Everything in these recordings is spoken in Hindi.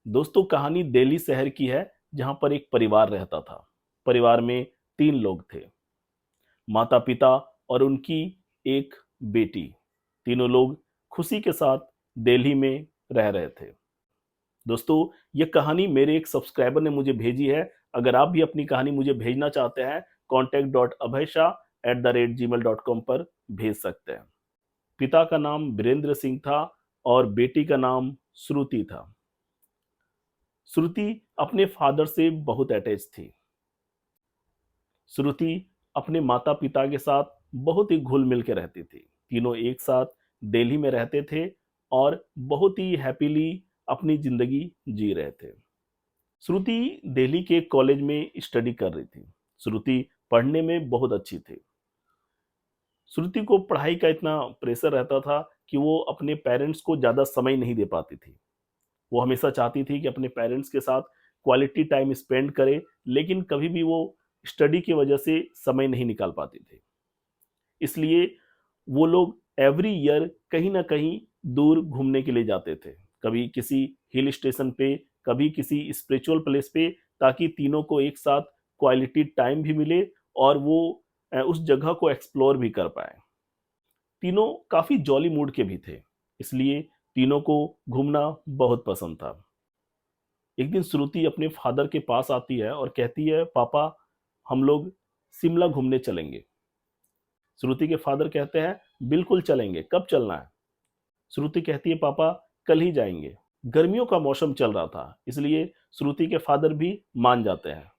दोस्तों, कहानी दिल्ली शहर की है जहां पर एक परिवार रहता था। परिवार में 3 लोग थे, माता पिता और उनकी एक बेटी। तीनों लोग खुशी के साथ दिल्ली में रह रहे थे। दोस्तों, यह कहानी मेरे एक सब्सक्राइबर ने मुझे भेजी है। अगर आप भी अपनी कहानी मुझे भेजना चाहते हैं, contact.abhaysha@gmail.com पर भेज सकते हैं। पिता का नाम वीरेंद्र सिंह था और बेटी का नाम श्रुति था। श्रुति अपने फादर से बहुत अटैच थी। श्रुति अपने माता पिता के साथ बहुत ही घुल मिल के रहती थी। तीनों एक साथ दिल्ली में रहते थे और बहुत ही हैप्पीली अपनी जिंदगी जी रहे थे। श्रुति दिल्ली के कॉलेज में स्टडी कर रही थी। श्रुति पढ़ने में बहुत अच्छी थी। श्रुति को पढ़ाई का इतना प्रेशर रहता था कि वो अपने पेरेंट्स को ज़्यादा समय नहीं दे पाती थी। वो हमेशा चाहती थी कि अपने पेरेंट्स के साथ क्वालिटी टाइम स्पेंड करे, लेकिन कभी भी वो स्टडी की वजह से समय नहीं निकाल पाती थी। इसलिए वो लोग एवरी ईयर कहीं ना कहीं दूर घूमने के लिए जाते थे, कभी किसी हिल स्टेशन पे, कभी किसी स्पिरिचुअल प्लेस पे, ताकि तीनों को एक साथ क्वालिटी टाइम भी मिले और वो उस जगह को एक्सप्लोर भी कर पाए। तीनों काफी जॉली मूड के भी थे, इसलिए तीनों को घूमना बहुत पसंद था। एक दिन श्रुति अपने फादर के पास आती है और कहती है, पापा, हम लोग शिमला घूमने चलेंगे। श्रुति के फादर कहते हैं, बिल्कुल चलेंगे, कब चलना है? श्रुति कहती है, पापा, कल ही जाएंगे। गर्मियों का मौसम चल रहा था, इसलिए श्रुति के फादर भी मान जाते हैं।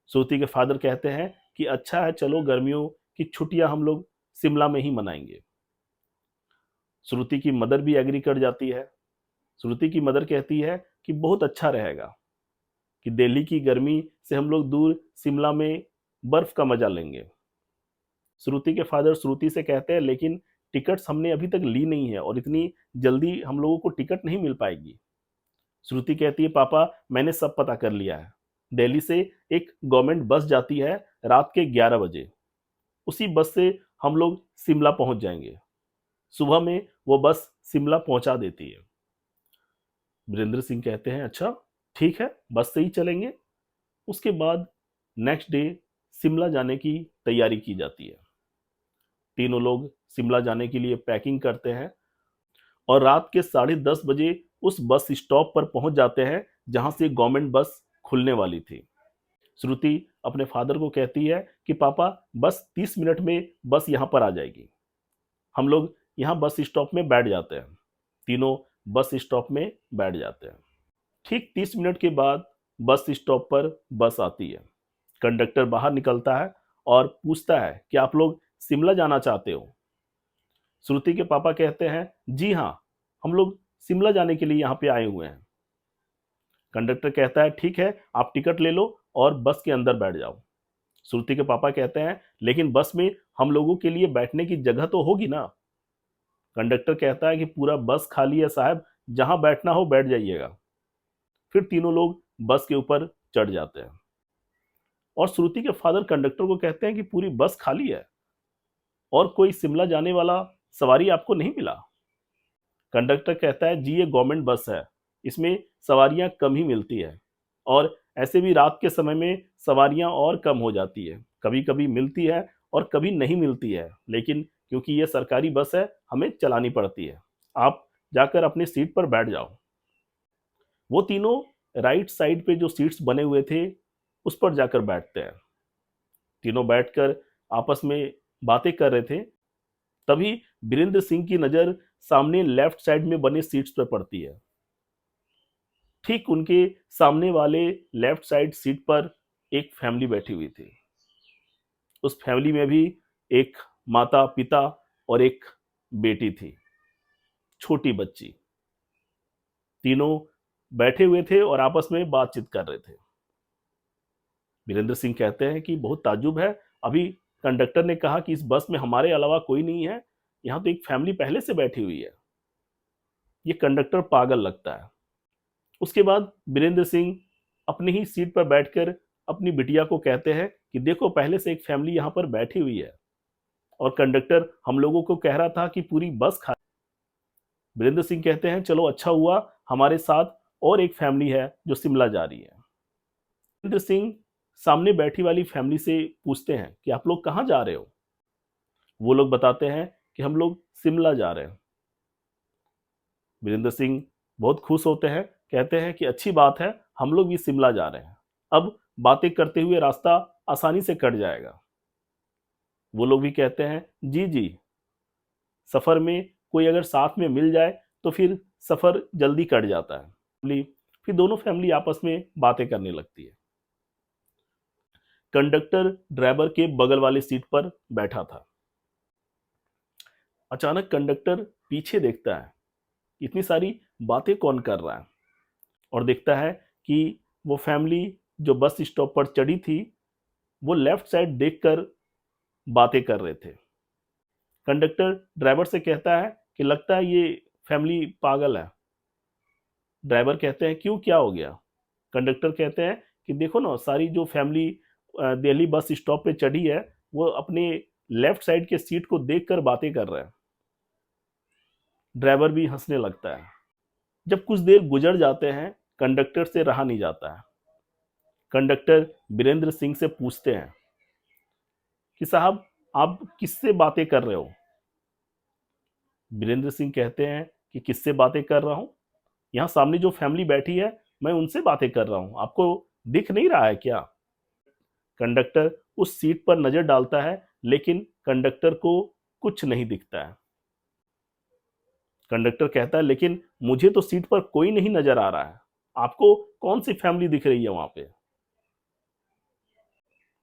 श्रुति के फादर कहते हैं कि अच्छा है, चलो गर्मियों की छुट्टियां हम लोग शिमला में ही मनाएंगे। श्रुति की मदर भी एग्री कर जाती है। श्रुति की मदर कहती है कि बहुत अच्छा रहेगा कि दिल्ली की गर्मी से हम लोग दूर शिमला में बर्फ का मजा लेंगे। श्रुति के फादर श्रुति से कहते हैं, लेकिन टिकट्स हमने अभी तक ली नहीं है और इतनी जल्दी हम लोगों को टिकट नहीं मिल पाएगी। श्रुति कहती है, पापा, मैंने सब पता कर लिया है। दिल्ली से एक गवर्नमेंट बस जाती है रात के 11 बजे। उसी बस से हम लोग शिमला पहुंच जाएंगे। सुबह में वो बस शिमला पहुंचा देती है। वीरेंद्र सिंह कहते हैं, अच्छा ठीक है, बस से ही चलेंगे। उसके बाद नेक्स्ट डे शिमला जाने की तैयारी की जाती है। तीनों लोग शिमला जाने के लिए पैकिंग करते हैं और रात के 10:30 बजे उस बस स्टॉप पर पहुंच जाते हैं जहां से गवर्नमेंट बस खुलने वाली थी। श्रुति अपने फादर को कहती है कि पापा, बस 30 मिनट में बस यहां पर आ जाएगी, हम लोग यहाँ बस स्टॉप में बैठ जाते हैं। तीनों बस स्टॉप में बैठ जाते हैं। ठीक 30 मिनट के बाद बस स्टॉप पर बस आती है। कंडक्टर बाहर निकलता है और पूछता है कि आप लोग शिमला जाना चाहते हो? श्रुति के पापा कहते हैं, जी हाँ, हम लोग शिमला जाने के लिए यहाँ पे आए हुए हैं। कंडक्टर कहता है, ठीक है, आप टिकट ले लो और बस के अंदर बैठ जाओ। श्रुति के पापा कहते हैं, लेकिन बस में हम लोगों के लिए बैठने की जगह तो होगी ना? कंडक्टर कहता है कि पूरा बस खाली है साहब, जहां बैठना हो बैठ जाइएगा। फिर तीनों लोग बस के ऊपर चढ़ जाते हैं और श्रुति के फादर कंडक्टर को कहते हैं कि पूरी बस खाली है और कोई शिमला जाने वाला सवारी आपको नहीं मिला। कंडक्टर कहता है, जी ये गवर्नमेंट बस है, इसमें सवारियां कम ही मिलती है और ऐसे भी रात के समय में सवारियां और कम हो जाती है, कभी कभी मिलती है और कभी नहीं मिलती है, लेकिन क्योंकि ये सरकारी बस है हमें चलानी पड़ती है, आप जाकर अपनी सीट पर बैठ जाओ। वो तीनों राइट साइड पे जो सीट्स बने हुए थे उस पर जाकर बैठते हैं। तीनों बैठकर आपस में बातें कर रहे थे। तभी वीरेंद्र सिंह की नजर सामने लेफ्ट साइड में बने सीट्स पर पड़ती है। ठीक उनके सामने वाले लेफ्ट साइड सीट पर एक फैमिली बैठी हुई थी। उस फैमिली में भी एक माता पिता और एक बेटी थी, छोटी बच्ची। तीनों बैठे हुए थे और आपस में बातचीत कर रहे थे। वीरेंद्र सिंह कहते हैं कि बहुत ताज्जुब है, अभी कंडक्टर ने कहा कि इस बस में हमारे अलावा कोई नहीं है, यहाँ तो एक फैमिली पहले से बैठी हुई है। ये कंडक्टर पागल लगता है। उसके बाद वीरेंद्र सिंह अपनी ही सीट पर बैठकर अपनी बिटिया को कहते हैं कि देखो, पहले से एक फैमिली यहाँ पर बैठी हुई है और कंडक्टर हम लोगों को कह रहा था कि पूरी बस खाली। वीरेंद्र सिंह कहते हैं, चलो अच्छा हुआ हमारे साथ और एक फैमिली है जो शिमला जा रही है। वीरेंद्र सिंह सामने बैठी वाली फैमिली से पूछते हैं कि आप लोग कहाँ जा रहे हो? वो लोग बताते हैं कि हम लोग शिमला जा रहे हैं। वीरेंद्र सिंह बहुत खुश होते हैं, कहते हैं कि अच्छी बात है, हम लोग भी शिमला जा रहे हैं। अब बातें करते हुए रास्ता आसानी से कट जाएगा। वो लोग भी कहते हैं, जी जी, सफर में कोई अगर साथ में मिल जाए तो फिर सफर जल्दी कट जाता है। फिर दोनों फैमिली आपस में बातें करने लगती है। कंडक्टर ड्राइवर के बगल वाली सीट पर बैठा था। अचानक कंडक्टर पीछे देखता है, इतनी सारी बातें कौन कर रहा है, और देखता है कि वो फैमिली जो बस स्टॉप पर चढ़ी थी, वो लेफ्ट साइड देखकर बातें कर रहे थे। कंडक्टर ड्राइवर से कहता है कि लगता है ये फैमिली पागल है। ड्राइवर कहते हैं, क्यों, क्या हो गया? कंडक्टर कहते हैं कि देखो ना, सारी जो फैमिली दिल्ली बस स्टॉप पे चढ़ी है, वो अपने लेफ्ट साइड के सीट को देखकर बातें कर रहे हैं। ड्राइवर भी हंसने लगता है। जब कुछ देर गुजर जाते हैं, कंडक्टर से रहा नहीं जाता है। कंडक्टर वीरेंद्र सिंह से पूछते हैं कि साहब, आप किससे बातें कर रहे हो? वीरेंद्र सिंह कहते हैं कि किससे बातें कर रहा हूं? यहाँ सामने जो फैमिली बैठी है, मैं उनसे बातें कर रहा हूं, आपको दिख नहीं रहा है क्या? कंडक्टर उस सीट पर नजर डालता है, लेकिन कंडक्टर को कुछ नहीं दिखता है। कंडक्टर कहता है, लेकिन मुझे तो सीट पर कोई नहीं नजर आ रहा है, आपको कौन सी फैमिली दिख रही है वहां पे?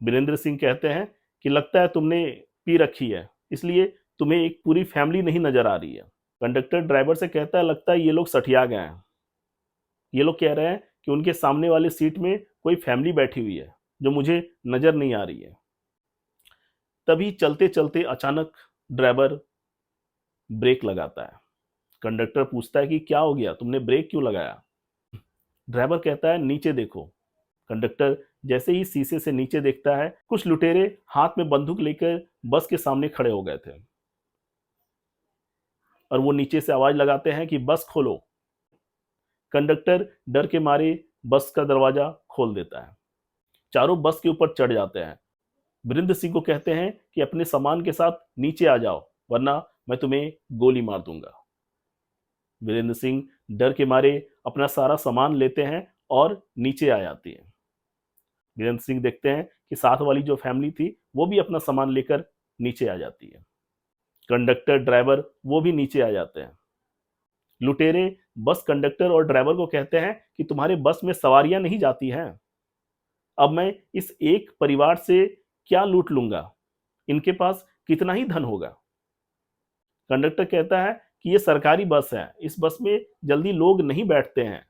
वीरेंद्र सिंह कहते हैं कि लगता है तुमने पी रखी है, इसलिए तुम्हें एक पूरी फैमिली नहीं नजर आ रही है। कंडक्टर ड्राइवर से कहता है, लगता है ये लोग सठिया गए हैं। ये लोग कह रहे हैं कि उनके सामने वाले सीट में कोई फैमिली बैठी हुई है जो मुझे नजर नहीं आ रही है। तभी चलते चलते अचानक ड्राइवर ब्रेक लगाता है। कंडक्टर पूछता है कि क्या हो गया, तुमने ब्रेक क्यों लगाया? ड्राइवर कहता है, नीचे देखो। कंडक्टर जैसे ही शीशे से नीचे देखता है, कुछ लुटेरे हाथ में बंदूक लेकर बस के सामने खड़े हो गए थे, और वो नीचे से आवाज लगाते हैं कि बस खोलो। कंडक्टर डर के मारे बस का दरवाजा खोल देता है। चारों बस के ऊपर चढ़ जाते हैं। वीरेंद्र सिंह को कहते हैं कि अपने सामान के साथ नीचे आ जाओ, वरना मैं तुम्हें गोली मार दूंगा। वीरेंद्र सिंह डर के मारे अपना सारा सामान लेते हैं और नीचे आ जाती है। वीरेंद्र सिंह देखते हैं कि साथ वाली जो फैमिली थी, वो भी अपना सामान लेकर नीचे आ जाती है। कंडक्टर ड्राइवर वो भी नीचे आ जाते हैं। लुटेरे बस कंडक्टर और ड्राइवर को कहते हैं कि तुम्हारे बस में सवारियां नहीं जाती हैं, अब मैं इस एक परिवार से क्या लूट लूंगा, इनके पास कितना ही धन होगा। कंडक्टर कहता है कि ये सरकारी बस है, इस बस में जल्दी लोग नहीं बैठते हैं,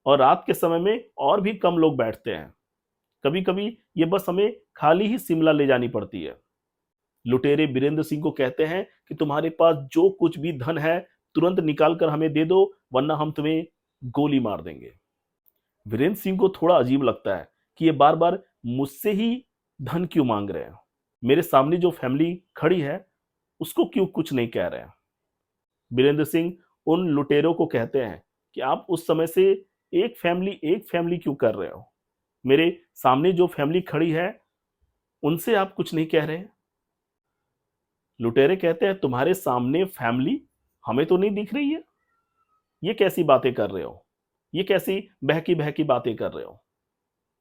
और रात के समय में और भी कम लोग बैठते हैं। कभी कभी ये बस हमें खाली ही शिमला ले जानी पड़ती है। लुटेरे वीरेंद्र सिंह को कहते हैं कि तुम्हारे पास जो कुछ भी धन है, तुरंत निकाल कर हमें दे दो, वरना हम तुम्हें गोली मार देंगे। वीरेंद्र सिंह को थोड़ा अजीब लगता है कि ये बार बार मुझसे ही धन क्यों मांग रहे हैं, मेरे सामने जो फैमिली खड़ी है उसको क्यों कुछ नहीं कह रहे हैं। वीरेंद्र सिंह उन लुटेरों को कहते हैं कि आप उस समय से एक फैमिली क्यों कर रहे हो, मेरे सामने जो फैमिली खड़ी है उनसे आप कुछ नहीं कह रहे। लुटेरे कहते हैं, तुम्हारे सामने फैमिली हमें तो नहीं दिख रही है, ये कैसी बातें कर रहे हो, ये कैसी बहकी बहकी बातें कर रहे हो।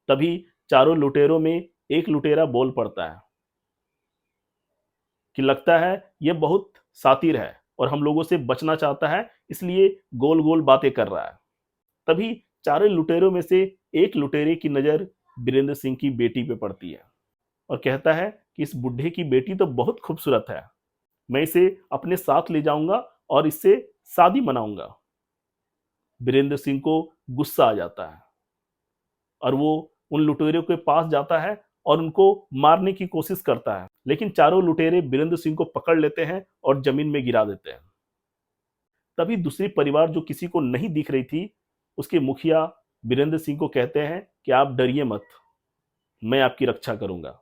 तभी चारों लुटेरों में एक लुटेरा बोल पड़ता है कि लगता है ये बहुत शातिर है और हम लोगों से बचना चाहता है, इसलिए गोल गोल बातें कर रहा है। तभी चारों लुटेरों में से एक लुटेरे की नजर वीरेंद्र सिंह की बेटी पे पड़ती है, और कहता है कि इस बुढ़े की बेटी तो बहुत खूबसूरत है, मैं इसे अपने साथ ले जाऊंगा और इससे शादी मनाऊंगा। वीरेंद्र सिंह को गुस्सा आ जाता है, और वो उन लुटेरों के पास जाता है और उनको मारने की कोशिश करता है, लेकिन चारों लुटेरे वीरेंद्र सिंह को पकड़ लेते हैं और जमीन में गिरा देते हैं। तभी दूसरी परिवार जो किसी को नहीं दिख रही थी, उसके मुखिया वीरेंद्र सिंह को कहते हैं कि आप डरिए मत, मैं आपकी रक्षा करूंगा।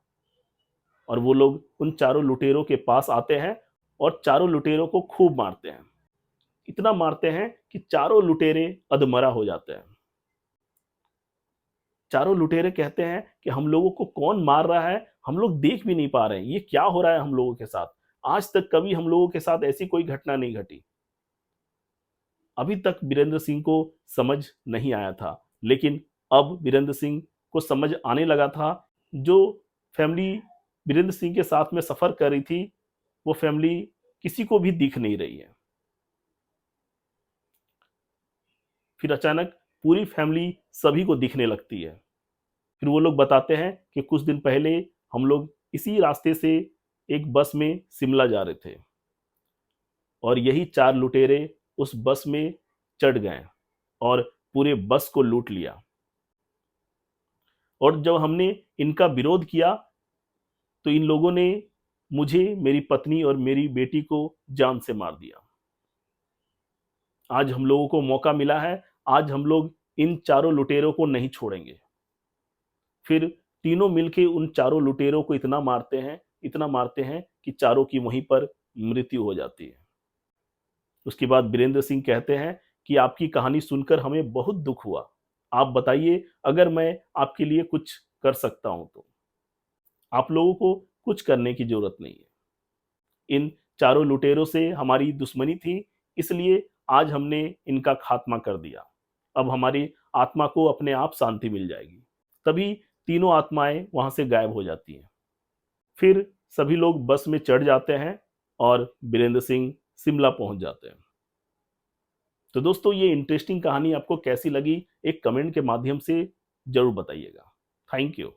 और वो लोग उन चारों लुटेरों के पास आते हैं और चारों लुटेरों को खूब मारते हैं। इतना मारते हैं कि चारों लुटेरे अधमरा हो जाते हैं। चारों लुटेरे कहते हैं कि हम लोगों को कौन मार रहा है, हम लोग देख भी नहीं पा रहे हैं, ये क्या हो रहा है हम लोगों के साथ। आज तक कभी हम लोगों के साथ ऐसी कोई घटना नहीं घटी। अभी तक वीरेंद्र सिंह को समझ नहीं आया था, लेकिन अब वीरेंद्र सिंह को समझ आने लगा था। जो फैमिली वीरेंद्र सिंह के साथ में सफर कर रही थी, वो फैमिली किसी को भी दिख नहीं रही है। फिर अचानक पूरी फैमिली सभी को दिखने लगती है। फिर वो लोग बताते हैं कि कुछ दिन पहले हम लोग इसी रास्ते से एक बस में शिमला जा रहे थे और यही चार लुटेरे उस बस में चढ़ गए और पूरे बस को लूट लिया। और जब हमने इनका विरोध किया तो इन लोगों ने मुझे, मेरी पत्नी और मेरी बेटी को जान से मार दिया। आज हम लोगों को मौका मिला है, आज हम लोग इन चारों लुटेरों को नहीं छोड़ेंगे। फिर तीनों मिलके उन चारों लुटेरों को इतना मारते हैं कि चारों की वहीं पर मृत्यु हो जाती है। उसके बाद वीरेंद्र सिंह कहते हैं कि आपकी कहानी सुनकर हमें बहुत दुख हुआ। आप बताइए, अगर मैं आपके लिए कुछ कर सकता हूं तो। आप लोगों को कुछ करने की जरूरत नहीं है। इन चारों लुटेरों से हमारी दुश्मनी थी, इसलिए आज हमने इनका खात्मा कर दिया। अब हमारी आत्मा को अपने आप शांति मिल जाएगी। तभी तीनों आत्माएं वहां से गायब हो जाती हैं। फिर सभी लोग बस में चढ़ जाते हैं और वीरेंद्र सिंह शिमला पहुंच जाते हैं। तो दोस्तों, ये इंटरेस्टिंग कहानी आपको कैसी लगी, एक कमेंट के माध्यम से जरूर बताइएगा। Thank you.